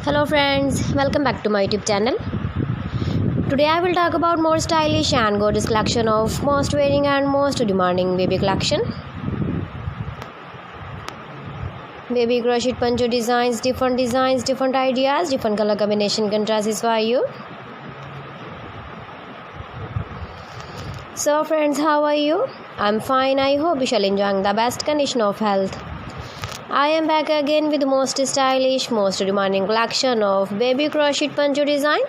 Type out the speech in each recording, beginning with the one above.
Hello friends, welcome back to my YouTube channel. Today I will talk about more stylish and gorgeous collection of most wearing and most demanding baby collection. Baby crochet poncho designs, different ideas, different color combination contrasts for you. So friends, how are you? I'm fine. I hope you shall enjoying the best condition of health. I am back again with the most stylish, most demanding collection of baby crochet poncho design.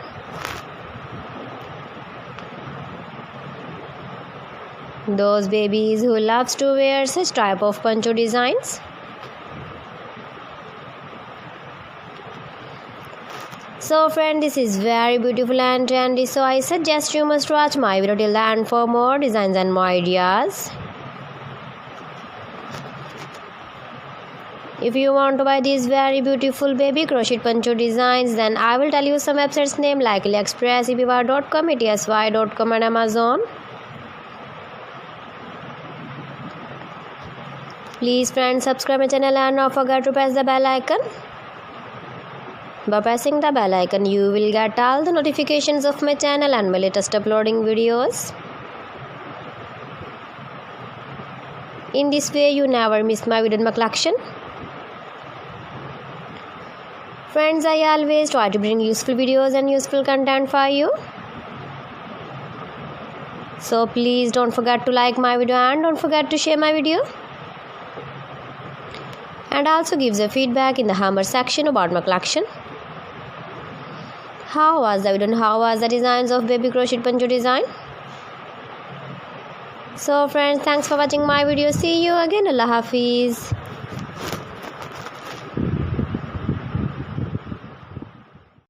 Those babies who loves to wear such type of poncho designs. So friend, this is very beautiful and trendy, so I suggest you must watch my video till the end for more designs and more ideas. If you want to buy these very beautiful baby crochet poncho designs, then I will tell you some websites name like AliExpress, eBay.com, ETSY.com and Amazon. Please friends, subscribe my channel and don't forget to press the bell icon. By pressing the bell icon, you will get all the notifications of my channel and my latest uploading videos. In this way, you never miss my video in my collection. Friends, I always try to bring useful videos and useful content for you. So please don't forget to like my video and don't forget to share my video. And also give the feedback in the hammer section about my collection. How was the video and how was the designs of baby crochet poncho design? So friends, thanks for watching my video. See you again. Allah Hafiz.